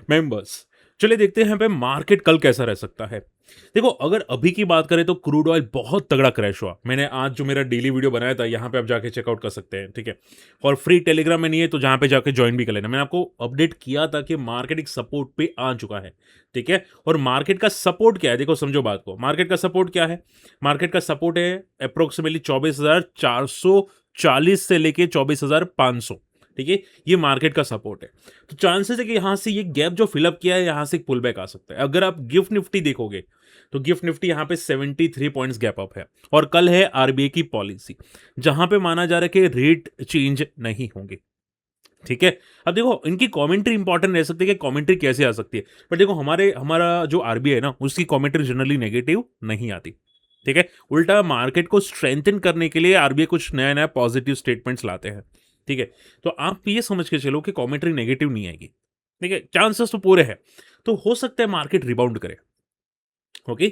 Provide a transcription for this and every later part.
Members. चलिए देखते हैं यहाँ पे मार्केट कल कैसा रह सकता है। देखो, अगर अभी की बात करें तो क्रूड ऑयल बहुत तगड़ा क्रैश हुआ। मैंने आज जो मेरा डेली वीडियो बनाया था, यहाँ पे आप जाके चेकआउट कर सकते हैं, ठीक है? और फ्री टेलीग्राम में नहीं है तो जहाँ पे जाके जॉइन भी कर लेना। मैंने आपको अपडेट किया था कि मार्केट एक सपोर्ट पे आ चुका है, ठीक है? और मार्केट का सपोर्ट क्या है? देखो, समझो बात को। मार्केट का सपोर्ट क्या है? मार्केट का सपोर्ट है अप्रोक्सिमेटली 24,440 से लेके 24,500, ठीक है? ये मार्केट का सपोर्ट है। तो चांसेस है कि यहाँ से ये गैप जो फिलअप किया है, यहाँ से एक पुल बैक आ सकता है। अगर आप गिफ्ट निफ्टी देखोगे तो गिफ्ट निफ्टी यहाँ पे 73 पॉइंट्स गैप अप है। और कल है आरबीआई की पॉलिसी, जहां पे माना जा रहा है कि रेट चेंज नहीं होंगे, ठीक है? अब देखो, इनकी कमेंट्री इंपॉर्टेंट रह सकती है कि कमेंट्री कैसे आ सकती है। बट देखो, हमारा जो आरबीआई है ना, उसकी कमेंट्री जनरली नेगेटिव नहीं आती, ठीक है? उल्टा मार्केट को स्ट्रेंथन करने के लिए आरबीआई कुछ नया नया पॉजिटिव स्टेटमेंट्स लाते हैं, ठीक है? तो आप ये समझ के चलो कि कमेंट्री नेगेटिव नहीं आएगी, ठीक है? चांसेस तो पूरे हैं। तो हो सकता है मार्केट रिबाउंड करे। ओके।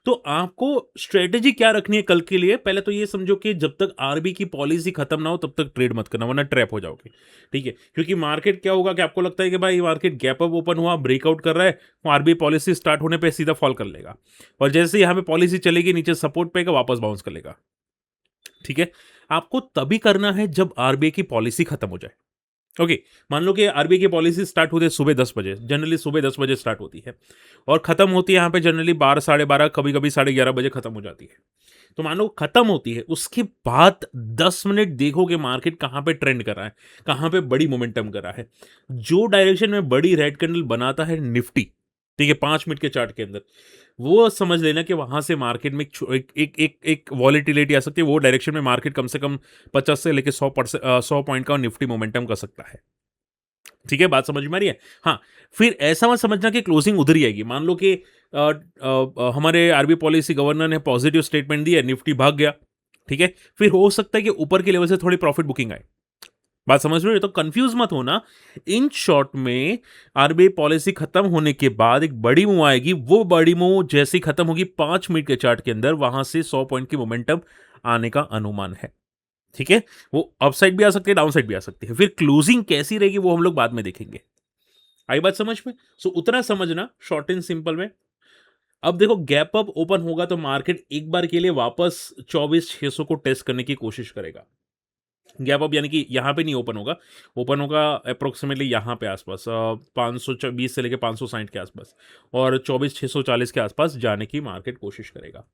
तो आपको स्ट्रेटेजी क्या रखनी है कल के लिए? पहले तो ये समझो कि जब तक आरबी की पॉलिसी खत्म ना हो तब तक ट्रेड मत करना, वरना ट्रैप हो जाओगे, ठीक है? क्योंकि मार्केट क्या होगा कि आपको लगता है कि भाई मार्केट गैप अप ओपन हुआ, ब्रेकआउट कर रहा है, वो आरबीआई पॉलिसी स्टार्ट होने पे सीधा फॉल कर लेगा। और जैसे यहाँ पे पॉलिसी चलेगी, नीचे सपोर्ट पे वापस बाउंस कर लेगा, ठीक है? आपको तभी करना है जब आरबीआई की पॉलिसी खत्म हो जाए। ओके। मान लो कि आरबीआई की पॉलिसी स्टार्ट होती है सुबह 10 बजे, जनरली सुबह 10 बजे स्टार्ट होती है, और खत्म होती है यहाँ पे जनरली 12, साढ़े 12, कभी कभी 11:30 बजे खत्म हो जाती है। तो मान लो खत्म होती है, उसके बाद 10 मिनट देखो कि मार्केट कहाँ पे ट्रेंड कर रहा है, कहाँ पे बड़ी मोमेंटम कर रहा है। जो डायरेक्शन में बड़ी रेड कैंडल बनाता है निफ्टी, ठीक है, 5 मिनट के चार्ट के अंदर, वो समझ लेना कि वहां से मार्केट में एक वॉलेटिलिटी आ सकती है। वो डायरेक्शन में मार्केट कम से कम 50 से लेके 100% 100 पॉइंट का निफ्टी मोमेंटम कर सकता है, ठीक है? बात समझ में आ रही है? हाँ। फिर ऐसा मत समझना कि क्लोजिंग उधर ही आएगी। मान लो कि हमारे आरबीआई पॉलिसी गवर्नर ने पॉजिटिव स्टेटमेंट दिया, निफ्टी भाग गया, ठीक है? फिर हो सकता है कि ऊपर के लेवल से थोड़ी प्रॉफिट बुकिंग आए। बात समझ रहे हो? तो कंफ्यूज मत होना। इन शॉर्ट में आरबीआई पॉलिसी खत्म होने के बाद एक बड़ी मूव आएगी। वो बड़ी मूव जैसी खत्म होगी 5 मिनट के चार्ट के अंदर, वहां से 100 पॉइंट की मोमेंटम आने का अनुमान है, ठीक है? वो अपसाइड भी आ सकती है, डाउन साइड भी आ सकती है। फिर क्लोजिंग कैसी रहेगी वो हम लोग बाद में देखेंगे। आई बात समझ में? सो उतना समझना शॉर्ट एंड सिंपल में। अब देखो, गैप अप ओपन होगा तो मार्केट एक बार के लिए वापस 24,600 को टेस्ट करने की कोशिश करेगा। गैप अप यानी कि यहाँ पे नहीं ओपन होगा, ओपन होगा अप्रोक्सीमेटली यहाँ पे आसपास 520 से लेके 560 के आसपास, और 24,640 के आसपास जाने की मार्केट कोशिश करेगा,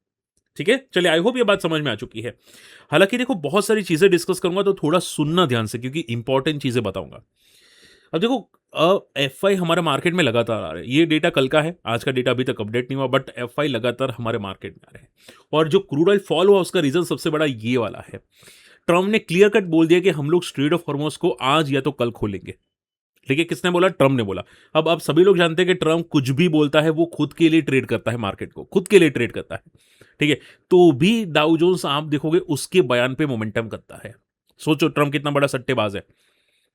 ठीक है? चलिए, आई होप ये बात समझ में आ चुकी है। हालांकि देखो, बहुत सारी चीजें डिस्कस करूंगा तो थोड़ा सुनना ध्यान से, क्योंकि इंपॉर्टेंट चीजें बताऊंगा। अब देखो, एफ आई हमारे मार्केट में लगातार आ रहे हैं। ये डेटा कल का है, आज का डेटा अभी तक अपडेट नहीं हुआ, बट एफ आई लगातार हमारे मार्केट में आ रहे हैं। और जो क्रूड ऑयल फॉल हुआ, उसका रीजन सबसे बड़ा ये वाला है। ट्रम्प ने क्लियर कट बोल दिया कि हम लोग स्ट्रेट ऑफ हॉर्मोज को आज या तो कल खोलेंगे, ठीक है? किसने बोला? ट्रम्प ने बोला। अब सभी लोग जानते हैं कि ट्रम्प कुछ भी बोलता है वो खुद के लिए ट्रेड करता है, मार्केट को खुद के लिए ट्रेड करता है, ठीक है? तो भी डाउ जोन्स आप देखोगे उसके बयान पे मोमेंटम करता है। सोचो, ट्रम्प कितना बड़ा सट्टेबाज है,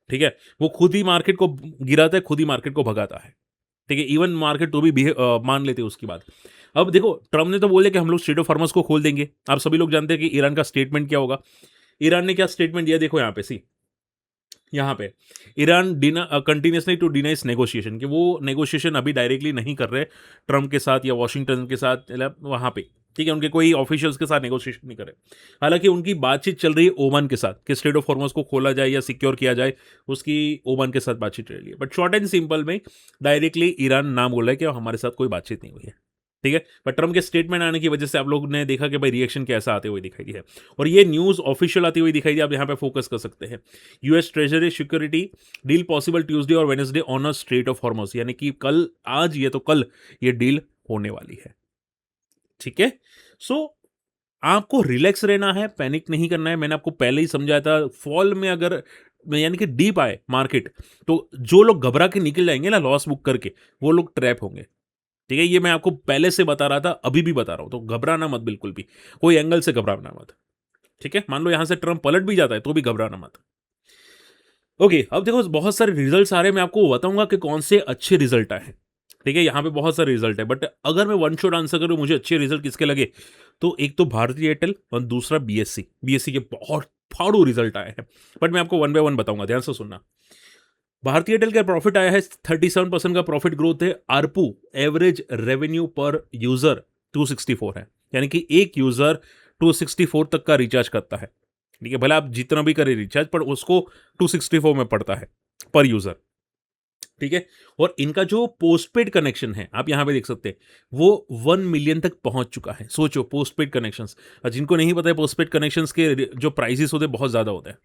ठीक है? वो खुद ही मार्केट को गिराता है, खुद ही मार्केट को भगाता है, ठीक है? इवन मार्केट तो भी मान लेते हैं उसकी बात। अब देखो, ट्रम्प ने तो बोले कि हम लोग स्ट्रेट ऑफ हॉर्मस को खोल देंगे। आप सभी लोग जानते हैं कि ईरान का स्टेटमेंट क्या होगा। ईरान ने क्या स्टेटमेंट दिया? देखो यहाँ पे, सी यहाँ पे, ईरान कंटिन्यूसली टू डिनाइस नेगोशिएशन, कि वो नेगोशिएशन अभी डायरेक्टली नहीं कर रहे ट्रम्प के साथ या वॉशिंगटन के साथ, मतलब वहाँ पे, ठीक है? उनके कोई ऑफिशियल्स के साथ नेगोशिएशन नहीं करे। हालांकि उनकी बातचीत चल रही है ओमान के साथ कि स्ट्रेट ऑफ हॉर्मस को खोला जाए या सिक्योर किया जाए, उसकी ओमान के साथ बातचीत चल रही है। बट शॉर्ट एंड सिंपल में डायरेक्टली ईरान नाम बोल रहा है कि हमारे साथ कोई बातचीत नहीं हुई है, ठीक है? बट ट्रम्प के स्टेटमेंट आने की वजह से आप लोग ने देखा कि भाई रिएक्शन कैसा आते हुए दिखाई दिया है, और ये न्यूज़ ऑफिशियल आती हुई दिखाई दी। आप यहाँ पे फोकस कर सकते हैं। US treasury security deal possible Tuesday और Wednesday on a strait of Hormuz, यानी कि कल, आज ये तो कल ये डील होने वाली है, ठीक है? सो आपको रिलैक्स रहना है, पैनिक नहीं करना है। मैंने आपको पहले ही समझाया था, फॉल में अगर यानी कि डीप आए मार्केट, तो जो लोग घबरा के निकल जाएंगे ना लॉस बुक करके, वो लोग ट्रैप होंगे, ठीक है? ये मैं आपको पहले से बता रहा था, अभी भी बता रहा हूं। तो घबराना मत, बिल्कुल भी कोई एंगल से घबराना मत, ठीक है? मान लो यहां से ट्रम्प पलट भी जाता है तो भी घबराना मत। ओके। अब देखो, बहुत सारे रिजल्ट्स आ रहे हैं, मैं आपको बताऊंगा कि कौन से अच्छे रिजल्ट आए हैं, ठीक है? यहाँ पे बहुत सारे रिजल्ट है, बट अगर मैं वन शॉट आंसर करूँ मुझे अच्छे रिजल्ट किसके लगे, तो एक तो भारतीय एयरटेल और दूसरा बीएससी। बीएससी के बहुत फाड़ू रिजल्ट आए हैं, बट मैं आपको वन बाय वन बताऊंगा, ध्यान से सुनना। भारतीय एयरटेल का प्रॉफिट आया है 37% का प्रॉफिट ग्रोथ है। आरपू एवरेज रेवेन्यू पर यूजर 264 है, यानी कि एक यूजर 264 तक का रिचार्ज करता है। ठीक है, भले आप जितना भी करें रिचार्ज, पर उसको 264 में पड़ता है पर यूजर। ठीक है, और इनका जो पोस्टपेड कनेक्शन है आप यहां पे देख सकते हैं, वो 1 मिलियन तक पहुंच चुका है। सोचो, पोस्टपेड कनेक्शंस, जिनको नहीं पता है, पोस्टपेड कनेक्शंस के जो प्राइसेस होते हैं बहुत ज्यादा होते हैं।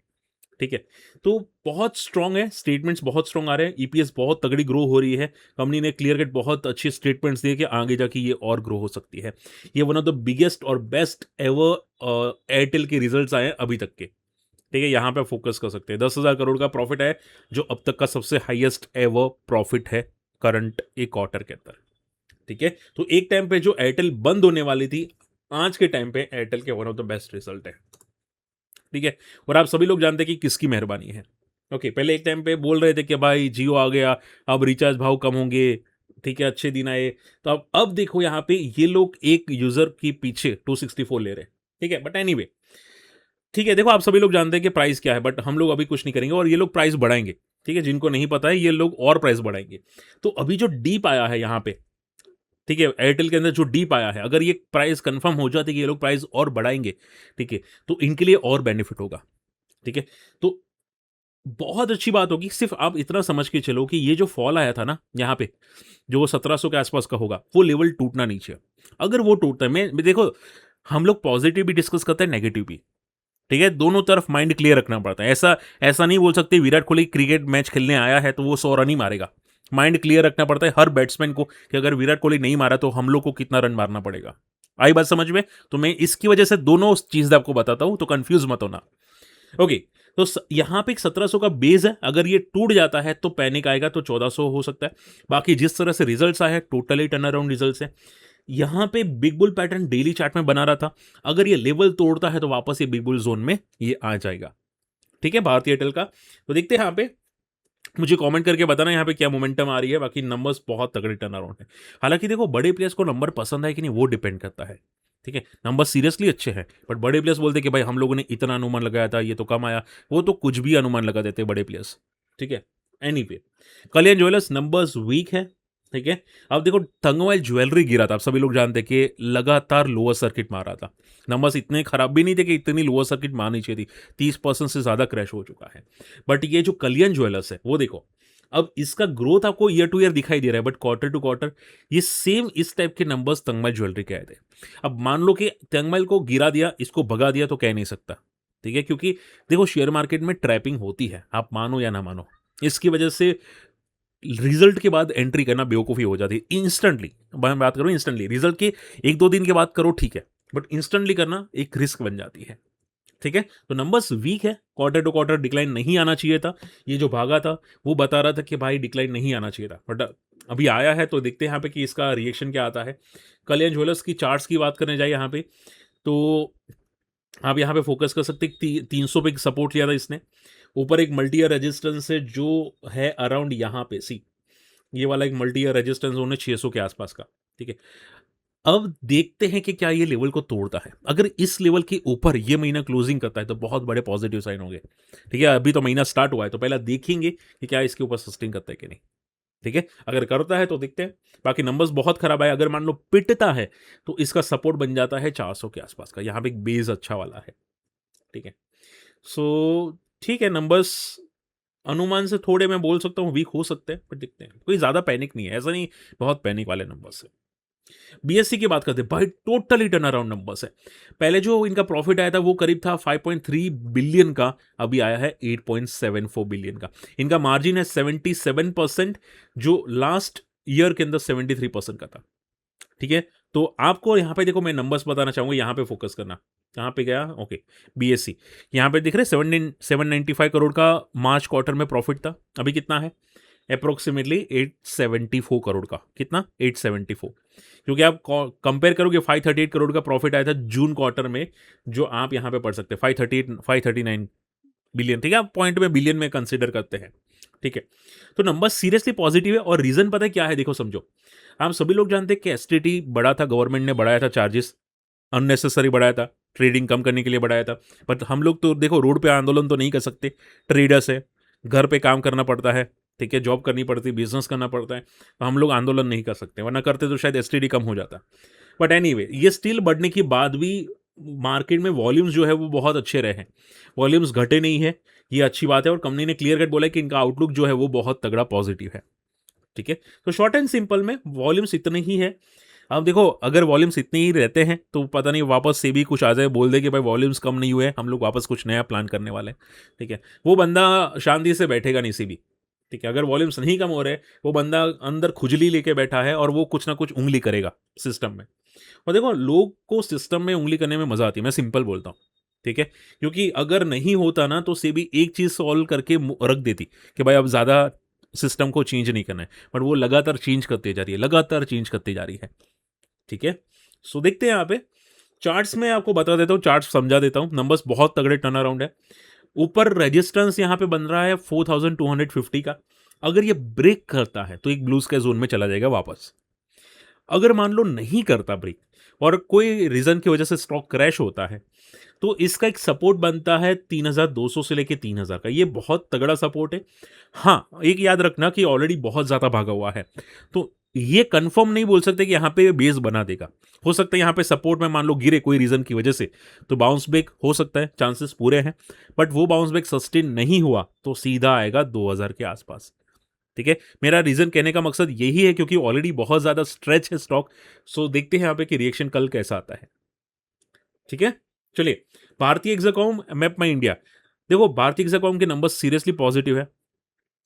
ठीक है, तो बहुत स्ट्रांग है, स्टेटमेंट्स बहुत स्ट्रांग आ रहे हैं, ईपीएस बहुत तगड़ी ग्रो हो रही है। कंपनी ने क्लियर कट बहुत अच्छे स्टेटमेंट्स दिए कि आगे जाके ये और ग्रो हो सकती है। ये वन ऑफ द बिगेस्ट और बेस्ट एवर एयरटेल के रिजल्ट्स आए हैं अभी तक के। ठीक है, यहाँ पे फोकस कर सकते हैं। 10,000 करोड़ का प्रॉफिट है, जो अब तक का सबसे हाईएस्ट एवर प्रॉफिट है करंट एक क्वार्टर के अंदर। ठीक है, तो एक टाइम पे जो एयरटेल बंद होने वाली थी, आज के टाइम पे एयरटेल के one of the best result है। ठीक है, और आप सभी लोग जानते हैं कि किसकी मेहरबानी है। ओके, पहले एक टाइम पे बोल रहे थे कि भाई जियो आ गया, अब रिचार्ज भाव कम होंगे, ठीक है, अच्छे दिन आए। तो अब देखो यहाँ पे ये लोग एक यूजर के पीछे 264 ले रहे हैं। ठीक है, बट एनीवे, ठीक है, देखो आप सभी लोग जानते हैं कि प्राइस क्या है, बट हम लोग अभी कुछ नहीं करेंगे और ये लोग प्राइस बढ़ाएंगे। ठीक है, जिनको नहीं पता है, ये लोग और प्राइस बढ़ाएंगे। तो अभी जो डीप आया है यहाँ पे, ठीक है, एयरटेल के अंदर जो डीप आया है, अगर ये प्राइस कंफर्म हो जाती है कि ये लोग प्राइस और बढ़ाएंगे, ठीक है, तो इनके लिए और बेनिफिट होगा। ठीक है, तो बहुत अच्छी बात होगी। सिर्फ आप इतना समझ के चलो कि ये जो फॉल आया था ना यहाँ पे, जो 1700 के आसपास का होगा, वो लेवल टूटना नहीं चाहिए। अगर वो टूटता है, मैं देखो, हम लोग पॉजिटिव भी डिस्कस करते हैं, नेगेटिव भी। ठीक है, दोनों तरफ माइंड क्लियर रखना पड़ता है। ऐसा ऐसा नहीं बोल सकते विराट कोहली क्रिकेट मैच खेलने आया है तो वो 100 रन ही मारेगा। माइंड क्लियर रखना पड़ता है हर बैट्समैन को कि अगर विराट कोहली नहीं मारा तो हम लोग को कितना रन मारना पड़ेगा। आई बात समझ में? तो मैं इसकी वजह से दोनों चीज आपको बताता हूं, तो कंफ्यूज मत होना। ओके, तो यहाँ पे एक 1700 का बेस है, अगर ये टूट जाता है तो पैनिक आएगा, तो 1400 हो सकता है। बाकी जिस तरह से रिजल्ट्स आए हैं, टोटली टर्न अराउंड रिजल्ट्स है। यहाँ पे big bull pattern daily chart में बना रहा था, अगर ये लेवल तोड़ता है तो वापस ये बिग बुल जोन में ये आ जाएगा। ठीक है, भारतीय एयरटेल का। तो देखते हैं यहाँ पे, मुझे कमेंट करके बताना यहाँ पे क्या मोमेंटम आ रही है। बाकी नंबर्स बहुत तगड़े टर्न अराउंड है। हालांकि देखो, बड़े प्लेयर्स को नंबर पसंद है कि नहीं वो डिपेंड करता है। ठीक है, नंबर सीरियसली अच्छे हैं, बट बड़े प्लेयर्स बोलते हैं कि भाई हम लोगों ने इतना अनुमान लगाया था, ये तो कम आया। वो तो कुछ भी अनुमान लगा देते हैं बड़े प्लेयर्स। ठीक है, एनीवे, कल्याण ज्वेलर्स नंबर्स वीक है। ठीक है, अब देखो, तंगवाइल ज्वेलरी गिरा था, आप सभी लोग जानते हैं कि लगातार लोअर सर्किट मारा था। नंबर्स इतने खराब भी नहीं थे कि इतनी लोअर सर्किट मारनी चाहिए थी। 30% से ज्यादा क्रैश हो चुका है। बट ये जो कल्याण ज्वेलर्स है, वो देखो, अब इसका ग्रोथ आपको ईयर टू ईयर दिखाई दे रहा है, बट क्वार्टर टू क्वार्टर ये सेम इस टाइप के नंबर्स तंगमाइल ज्वेलरी के आए थे। अब मान लो कि तंगमाइल को गिरा दिया, इसको भगा दिया, तो कह नहीं सकता। ठीक है, क्योंकि देखो, शेयर मार्केट में ट्रैपिंग होती है, आप मानो या ना मानो। इसकी वजह से रिजल्ट के बाद एंट्री करना बेवकूफ़ी हो जाती है। इंस्टेंटली मैं बात करूं, इंस्टेंटली रिजल्ट के 1-2 दिन के बाद करो, ठीक है, बट इंस्टेंटली करना एक रिस्क बन जाती है। ठीक है, तो नंबर्स वीक है, क्वार्टर टू क्वार्टर डिक्लाइन नहीं आना चाहिए था। ये जो भागा था वो बता रहा था कि भाई डिक्लाइन नहीं आना चाहिए था, बट अभी आया है। तो देखते हैं यहाँ पे कि इसका रिएक्शन क्या आता है। कल्याण ज्वेलर्स की चार्ट्स की बात करने जाए यहाँ पे, तो आप यहाँ पे फोकस कर सकते हैं। 300 पे सपोर्ट लिया था इसने, ऊपर एक मल्टी ईयर रेजिस्टेंस है जो है अराउंड यहाँ पे, सी ये वाला एक मल्टी ईयर रेजिस्टेंस जोन है 600 के आसपास का। ठीक है, अब देखते हैं कि क्या ये लेवल को तोड़ता है। अगर इस लेवल के ऊपर ये महीना क्लोजिंग करता है तो बहुत बड़े पॉजिटिव साइन होंगे। ठीक है, अभी तो महीना स्टार्ट हुआ है, तो पहले देखेंगे कि क्या इसके ऊपर सस्टेन करता है कि नहीं। ठीक है, अगर करता है तो देखते हैं। बाकी नंबर्स बहुत खराब है, अगर मान लो पिटता है तो इसका सपोर्ट बन जाता है 400 के आसपास का। यहाँ पे एक बेस अच्छा वाला है। ठीक है, सो ठीक है, नंबर्स अनुमान से थोड़े मैं बोल सकता हूँ वीक हो सकते हैं, पर देखते हैं। कोई ज्यादा पैनिक नहीं है, ऐसा नहीं बहुत पैनिक वाले नंबर्स है। बीएससी की बात करते हैं भाई, टोटली टर्न अराउंड नंबर्स है। पहले जो इनका प्रॉफिट आया था वो करीब था 5.3 बिलियन का, अभी आया है 8.74 बिलियन का। इनका मार्जिन है 77%, जो लास्ट ईयर के अंदर 73% का था। ठीक है, तो आपको यहाँ पे देखो, मैं नंबर्स बताना चाहूंगा, यहाँ पे फोकस करना। कहाँ पे गया? Okay, BSc. यहाँ पे दिख रहे 795 करोड़ का मार्च क्वार्टर में प्रॉफिट था। अभी कितना है? अप्रोक्सीमेटली 874 करोड़ का। कितना? 874। क्योंकि आप कंपेयर करोगे, 538 करोड़ का प्रॉफिट आया था जून क्वार्टर में, जो आप यहाँ पे पढ़ सकते हैं 538 539 बिलियन। ठीक है, आप पॉइंट में बिलियन में कंसिडर करते हैं। ठीक है, तो नंबर सीरियसली पॉजिटिव है। और रीजन पता है क्या है? देखो समझो, आप सभी लोग जानते हैं कि एसटीटी बढ़ा था, गवर्नमेंट ने बढ़ाया था चार्जेस, अननेसेसरी बढ़ाया था, ट्रेडिंग कम करने के लिए बढ़ाया था। बट हम लोग तो देखो रोड पे आंदोलन तो नहीं कर सकते, ट्रेडर्स है, घर पे काम करना पड़ता है। ठीक है, जॉब करनी पड़ती है, बिजनेस करना पड़ता है, तो हम लोग आंदोलन नहीं कर सकते, वरना करते तो शायद एसटीडी कम हो जाता। बट एनीवे ये स्टिल बढ़ने के बाद भी मार्केट में वॉल्यूम्स जो है वो बहुत अच्छे रहे हैं, वॉल्यूम्स घटे नहीं है, ये अच्छी बात है। और कंपनी ने क्लियर कट बोला है कि इनका आउटलुक जो है वो बहुत तगड़ा पॉजिटिव है। ठीक है, तो शॉर्ट एंड सिंपल में वॉल्यूम्स इतने ही है। अब देखो अगर वॉल्यूम्स इतने ही रहते हैं तो पता नहीं वापस से भी कुछ आ जाए, बोल दे कि भाई वॉल्यूम्स कम नहीं हुए, हम लोग वापस कुछ नया प्लान करने वाले हैं। ठीक है, वो बंदा शांति से बैठेगा नहीं सी भी। ठीक है, अगर वॉल्यूम्स नहीं कम हो रहे, वो बंदा अंदर खुजली लेके बैठा है और वो कुछ ना कुछ उंगली करेगा सिस्टम में। और देखो लोग को सिस्टम में उंगली करने में मजा आती है, मैं सिंपल बोलता हूँ। ठीक है, क्योंकि अगर नहीं होता ना तो सेबी एक चीज सॉल्व करके रख देती कि भाई अब ज्यादा सिस्टम को चेंज नहीं करना है, बट वो लगातार चेंज करते जा रही है, लगातार चेंज करती जा रही है। ठीक है, सो देखते हैं यहाँ पे चार्ट्स में, आपको बता देता हूँ, चार्ट्स समझा देता हूँ। नंबर्स बहुत तगड़े टर्न अराउंड है। ऊपर रेजिस्टेंस यहाँ पे बन रहा है 4250 का। अगर ये ब्रेक करता है तो एक ब्लू स्काई जोन में चला जाएगा वापस। अगर मान लो नहीं करता ब्रेक और कोई रीजन की वजह से स्टॉक क्रैश होता है, तो इसका एक सपोर्ट बनता है 3200 से लेके 3000 का। ये बहुत तगड़ा सपोर्ट है। हाँ, एक याद रखना कि ऑलरेडी बहुत ज़्यादा भागा हुआ है, तो ये कंफर्म नहीं बोल सकते कि यहाँ पे बेस बना देगा। हो सकता है यहाँ पे सपोर्ट में मान लो गिरे कोई रीजन की वजह से, तो बाउंस बैक हो सकता है, चांसेस पूरे हैं। बट वो बाउंस बैक सस्टेन नहीं हुआ तो सीधा आएगा 2000 के आसपास। ठीक है, मेरा रीजन कहने का मकसद यही है क्योंकि ऑलरेडी बहुत ज्यादा स्ट्रेच है स्टॉक। सो देखते हैं यहाँ पे कि रिएक्शन कल कैसा आता है। ठीक है, चलिए भारतीय एक्साकॉम, मैप माई इंडिया। देखो भारतीय एक्साकॉम के नंबर सीरियसली पॉजिटिव है।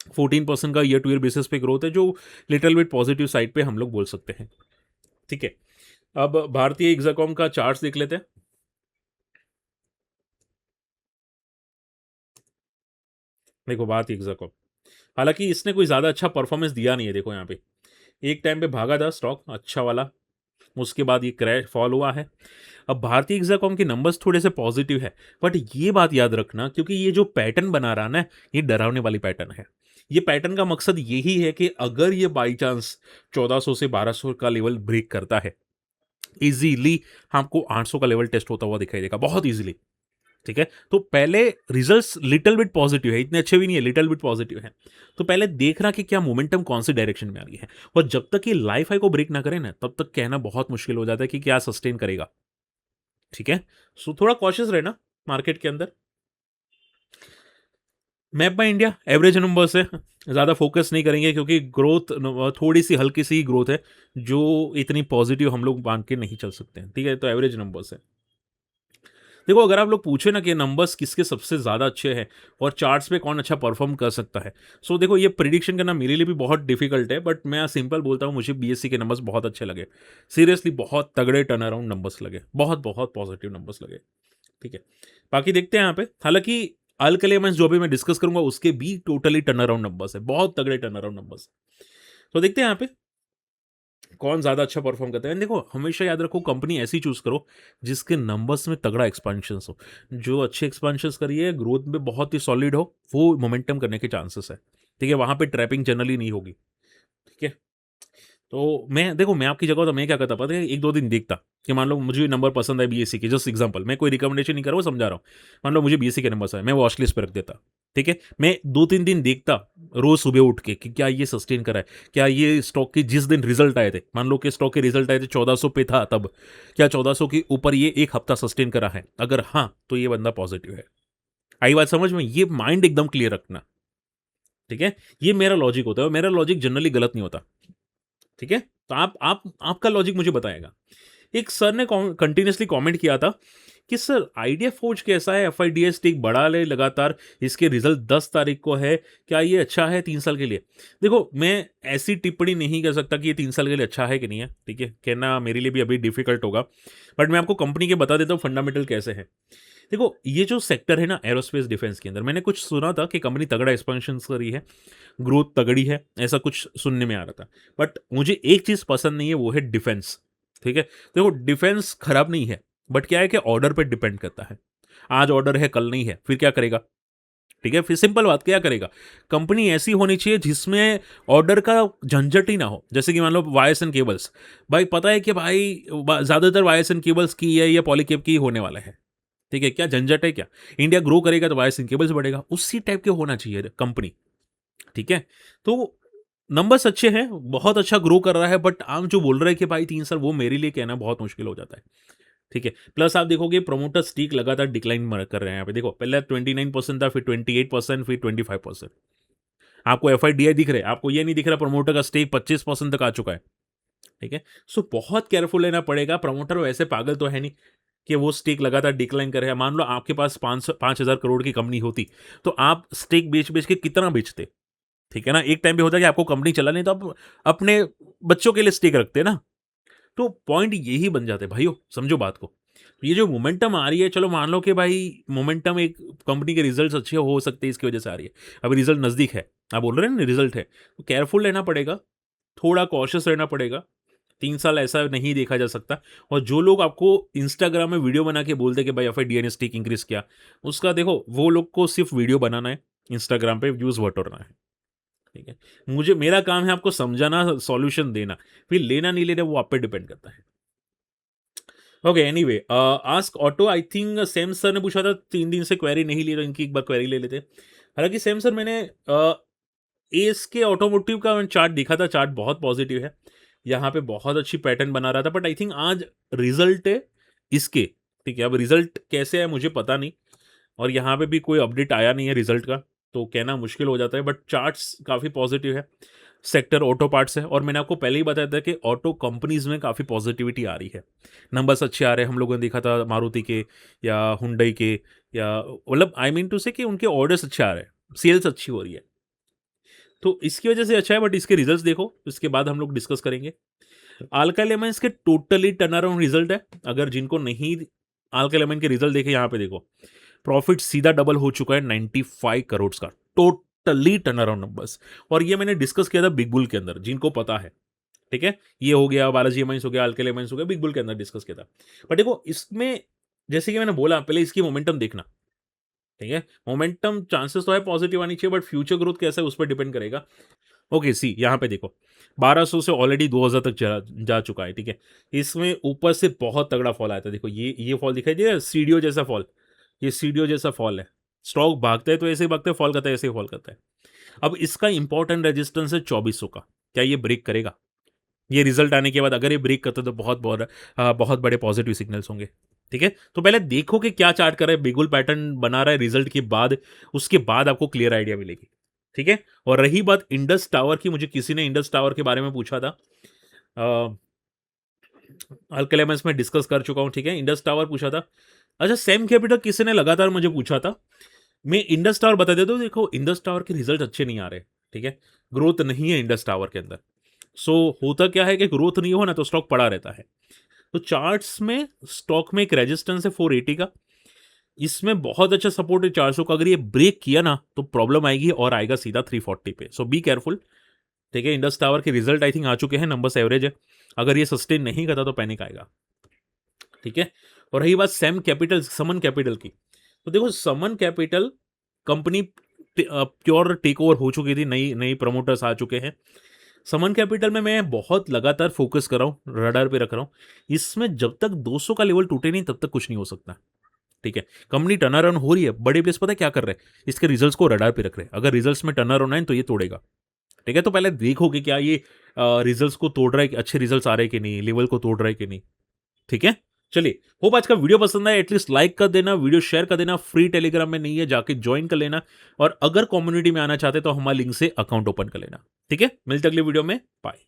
14% का ईयर टू ईयर बेसिस पे ग्रोथ है, जो लिटिल बिट पॉजिटिव साइड पे हम लोग बोल सकते हैं। ठीक है, अब भारतीय एक्साकॉम का चार्ट्स देख लेते हैं। देखो भारतीय एक्साकॉम, हालांकि इसने कोई ज्यादा अच्छा परफॉर्मेंस दिया नहीं है। देखो यहाँ पे एक टाइम पे भागा था स्टॉक अच्छा वाला, उसके बाद ये क्रैश फॉल हुआ है। अब भारतीय एक्साकॉम के नंबर्स थोड़े से पॉजिटिव है, बट ये बात याद रखना क्योंकि ये जो पैटर्न बना रहा ना, ये डरावने वाली पैटर्न है। ये पैटर्न का मकसद यही है कि अगर ये बाई चांस 1400 से 1200 का लेवल ब्रेक करता है, इजीली हमको 800 का लेवल टेस्ट होता हुआ दिखाई देगा, बहुत इजीली। ठीक है, तो पहले रिजल्ट्स लिटिल बिट पॉजिटिव है, इतने अच्छे भी नहीं है, लिटिल बिट पॉजिटिव है। तो पहले देखना कि क्या मोमेंटम कौन सी डायरेक्शन में आ गई है, और जब तक ये लाइफ हाई को ब्रेक ना करे ना, तब तक कहना बहुत मुश्किल हो जाता है कि क्या सस्टेन करेगा। ठीक है, सो थोड़ा कॉशियस रहना मार्केट के अंदर। Map by India average number से ज़्यादा फोकस नहीं करेंगे क्योंकि ग्रोथ थोड़ी सी हल्की सी ग्रोथ है, जो इतनी पॉजिटिव हम लोग मान के नहीं चल सकते हैं। ठीक है, तो एवरेज नंबर से देखो, अगर आप लोग पूछे ना कि नंबर्स किसके सबसे ज़्यादा अच्छे हैं और चार्ट्स पे कौन अच्छा परफॉर्म कर सकता है, सो देखो ये प्रिडिक्शन करना मेरे लिए भी बहुत डिफिकल्ट है, बट मैं सिंपल बोलता हूँ, मुझे बीएससी के नंबर्स बहुत अच्छे लगे। सीरियसली बहुत तगड़े टर्न अराउंड नंबर्स लगे, बहुत बहुत पॉजिटिव नंबर्स लगे। ठीक है, बाकी देखते हैं यहाँ पे। हालांकि अल्कली एलिमेंट्स जो भी मैं डिस्कस करूंगा उसके भी टोटली टर्न अराउंड नंबर्स है, बहुत तगड़े टर्न अराउंड नंबर्स। तो देखते हैं यहाँ पे कौन ज़्यादा अच्छा परफॉर्म करता है। देखो हमेशा याद रखो, कंपनी ऐसी चूज करो जिसके नंबर्स में तगड़ा एक्सपेंशन हो। जो अच्छे एक्सपेंशन करिए, ग्रोथ में बहुत ही सॉलिड हो, वो मोमेंटम करने के चांसेस है। ठीक है, वहां पे ट्रैपिंग जनरली नहीं होगी। ठीक है, तो मैं देखो, मैं आपकी जगह तो मैं क्या करता पता है, एक दो दिन देखता कि मान लो मुझे नंबर पसंद है बीएससी के, जस्ट एग्जांपल, मैं कोई रिकमेंडेशन नहीं कर रहा हूँ, समझा रहा हूँ। मान लो मुझे बीएससी के नंबर है, मैं वॉच लिस्ट पर रख देता। ठीक है, मैं दो तीन दिन देखता रोज सुबह उठ के कि क्या ये सस्टेन करा है, क्या ये स्टॉक के जिस दिन रिजल्ट आए थे, मान लो कि स्टॉक के रिजल्ट आए थे 1400 पे था तब, क्या 1400 के ऊपर ये एक हफ्ता सस्टेन करा है? अगर हाँ, तो ये बंदा पॉजिटिव है। आई बात समझ में? ये माइंड एकदम क्लियर रखना। ठीक है, ये मेरा लॉजिक होता है और मेरा लॉजिक जनरली गलत नहीं होता। ठीक है, तो आप आपका लॉजिक मुझे बताएगा। एक सर ने कंटिन्यूअसली कमेंट किया था कि सर आइडिया फोर्ज कैसा है, एफआईडीएस टिक बढ़ा ले लगातार, इसके रिजल्ट 10 तारीख को है, क्या ये अच्छा है 3 साल के लिए? देखो मैं ऐसी टिप्पणी नहीं कर सकता कि ये 3 साल के लिए अच्छा है कि नहीं है। ठीक है, कहना मेरे लिए भी अभी डिफिकल्ट होगा, बट मैं आपको कंपनी के बता देता हूँ फंडामेंटल कैसे है। देखो ये जो सेक्टर है ना एरोस्पेस डिफेंस के अंदर, मैंने कुछ सुना था कि कंपनी तगड़ा एक्सपेंशन कर रही है, ग्रोथ तगड़ी है, ऐसा कुछ सुनने में आ रहा था। बट मुझे एक चीज पसंद नहीं है, वो है डिफेंस। ठीक है, देखो डिफेंस खराब नहीं है, बट क्या है कि ऑर्डर पे डिपेंड करता है। आज ऑर्डर है कल नहीं है, फिर क्या करेगा? ठीक है, फिर सिंपल बात, क्या करेगा? कंपनी ऐसी होनी चाहिए जिसमें ऑर्डर का झंझट ही ना हो। जैसे कि मान लो वायर्स एंड केबल्स, भाई पता है कि भाई ज्यादातर वायर्स एंड केबल्स की है या पॉलीकेब की होने वाला है। ठीक है, क्या झंझट है क्या? इंडिया ग्रो करेगा तो वायर्स एंड केबल्स बढ़ेगा, उसी टाइप के होना चाहिए कंपनी। ठीक है? तो नंबर्स अच्छे हैं, बहुत अच्छा ग्रो कर रहा है, बट आप जो बोल रहे हैं कि भाई 3 साल, वो मेरे लिए कहना बहुत मुश्किल हो जाता है। ठीक है? प्लस आप देखोगे प्रमोटर स्टेक लगातार डिक्लाइन कर रहे हैं यहाँ पे। देखो पहले 29% था, फिर 28%, फिर 25%। आपको एफआईडीआई दिख रहे हैं, आपको ये नहीं दिख रहा प्रमोटर का स्टेक 25% तक आ चुका है। ठीक है? सो बहुत केयरफुल रहना पड़ेगा। प्रमोटर वैसे पागल तो है नहीं कि वो स्टेक लगातार डिक्लाइन कर रहे हैं। मान लो आपके पास 5,000 करोड़ की कंपनी होती, तो आप स्टेक बेच-बेच के कितना बेचते? ठीक है ना? एक टाइम पे होता है कि आपको कंपनी चलानी है, तो आप अपने बच्चों के लिए स्टेक रखते हैं ना? तो पॉइंट यही बन जाते हैं भाइयों, समझो बात को। ये जो मोमेंटम आ रही है, चलो मान लो कि भाई मोमेंटम एक कंपनी के रिजल्ट्स अच्छे हो सकते हैं, इसकी वजह से आ रही है। अभी रिजल्ट नज़दीक है, आप बोल रहे हैं ना रिजल्ट है, तो केयरफुल रहना पड़ेगा, थोड़ा कॉशियस रहना पड़ेगा। 3 साल ऐसा नहीं देखा जा सकता। और जो लोग आपको इंस्टाग्राम में वीडियो बना के बोलते हैं कि भाई एफआईडीआई ने स्टेक इंक्रीज़ किया, उसका देखो वो लोग को सिर्फ़ वीडियो बनाना है, इंस्टाग्राम पे व्यूज़ बटोरना है। ठीक है? मेरा काम है आपको समझाना, सॉल्यूशन देना, फिर लेना नहीं लेना वो आप पे डिपेंड करता है। Okay, anyway ask auto, I think Sam sir ने पूछा था 3 दिन से क्वेरी नहीं ली, तो इनकी एक बार क्वेरी ले लेते हैं। हालाँकि सैम सर, मैंने एएसके ऑटोमोटिव का मैंने चार्ट देखा था, चार्ट बहुत पॉजिटिव है। यहाँ पे बहुत अच्छी पैटर्न बना रहा था, बट आई थिंक आज रिज़ल्ट है इसके, ठीक है? अब रिज़ल्ट कैसे है मुझे पता नहीं, और यहाँ पे भी कोई अपडेट आया नहीं है रिज़ल्ट का, तो कहना मुश्किल हो जाता है, बट चार्ट्स काफ़ी पॉजिटिव है। सेक्टर ऑटो पार्ट्स है, और मैंने आपको पहले ही बताया था कि ऑटो कंपनीज़ में काफ़ी पॉजिटिविटी आ रही है। नंबर्स अच्छे आ रहे हैं, हम लोगों ने देखा था मारुति के या हुंडई के, या मतलब आई मीन टू से कि उनके ऑर्डर्स अच्छे आ रहे हैं, सेल्स अच्छी हो रही है। तो इसकी वजह से अच्छा है, बट इसके रिजल्ट्स देखो, इसके बाद हम लोग डिस्कस करेंगे। अल्काइल एमाइन्स के टोटली टर्न अराउंड रिजल्ट है। अगर जिनको नहीं अल्काइल एमाइन के रिजल्ट देखे, यहाँ पे देखो, प्रॉफिट सीधा डबल हो चुका है 95 करोड़ का, टोटली टर्न अराउंड नंबर्स। और ये मैंने डिस्कस किया था बिग बुल के अंदर, जिनको पता है। ठीक है? ये हो गया बालाजी एमाइन्स, हो गया अल्काइल एमाइन्स, हो गया, बिग बुल के अंदर डिस्कस किया था। बट देखो इसमें, जैसे कि मैंने बोला, पहले इसकी मोमेंटम देखना। ठीक है? मोमेंटम चांसेस तो है पॉजिटिव आनी चाहिए, बट फ्यूचर ग्रोथ कैसा है उस पर डिपेंड करेगा। ओके, सी यहाँ पे देखो, 1200 से ऑलरेडी 2000 तक जा चुका है। ठीक है? इसमें ऊपर से बहुत तगड़ा फॉल आया था। देखो ये फॉल दिखाई दे रहा है, सीडीओ जैसा फॉल, ये सीडीओ जैसा फॉल है। स्टॉक भागता है तो ऐसे ही भागता है, फॉल करता है ऐसे ही फॉल करता है। अब इसका इंपॉर्टेंट रेजिस्टेंस है 2400 का। क्या ये ब्रेक करेगा? ये रिजल्ट आने के बाद अगर ये ब्रेक करता है, तो बहुत बड़े पॉजिटिव सिग्नल्स होंगे। ठीक है? तो पहले देखो कि क्या चार्ट कर रहा है, बिगुल पैटर्न बना रहा है रिजल्ट के बाद, उसके बाद आपको क्लियर आइडिया मिलेगी। ठीक है? और रही बात इंडस टावर की, मुझे किसी ने इंडस टावर के बारे में पूछा था। अल्केलेमस में डिस्कस कर चुका हूँ। ठीक है? इंडस टावर पूछा था। अच्छा, सेम कैपिटल किसी ने लगातार मुझे पूछा था। मैं इंडस टावर बता देता हूँ। देखो इंडस टावर के रिजल्ट अच्छे नहीं आ रहे। ठीक है? ग्रोथ नहीं है इंडस टावर के अंदर। सो होता क्या है कि ग्रोथ नहीं हो ना, तो स्टॉक पड़ा रहता है। तो चार्ट्स में स्टॉक में एक रेजिस्टेंस है 480 का। इसमें बहुत अच्छा सपोर्ट है 400 का। अगर ये ब्रेक किया ना, तो प्रॉब्लम आएगी और आएगा सीधा 340 पे। सो बी केयरफुल। ठीक है? इंडस टावर के रिजल्ट आई थिंक आ चुके हैं, नंबर्स एवरेज है। अगर ये सस्टेन नहीं करता तो पैनिक आएगा। ठीक है? और रही बात सैम कैपिटल, समन कैपिटल की, तो देखो Samman capital company pure takeover हो चुकी थी, नई नई प्रमोटर्स आ चुके हैं। समन कैपिटल में मैं बहुत लगातार फोकस कर रहा हूँ, रडार पे रख रहा हूँ। इसमें जब तक 200 का लेवल टूटे नहीं, तब तक कुछ नहीं हो सकता। ठीक है? कंपनी टर्न अराउंड हो रही है, बड़े प्लेस पता है क्या कर रहे हैं, इसके रिजल्ट्स को रडार पे रख रहे हैं। अगर रिजल्ट्स में टर्न अराउंड आए तो ये तोड़ेगा। ठीक है? तो पहले देखो कि क्या ये रिजल्ट्स को तोड़ रहा है, कि अच्छे रिजल्ट्स आ रहे हैं कि नहीं, लेवल को तोड़ रहा है कि नहीं। ठीक है? चलिए, होप आज का वीडियो पसंद आया। एटलीस्ट लाइक कर देना, वीडियो शेयर कर देना। फ्री टेलीग्राम में नहीं है, जाके ज्वाइन कर लेना। और अगर कम्युनिटी में आना चाहते तो हमारे लिंक से अकाउंट ओपन कर लेना। ठीक है? मिलते अगले वीडियो में। बाय।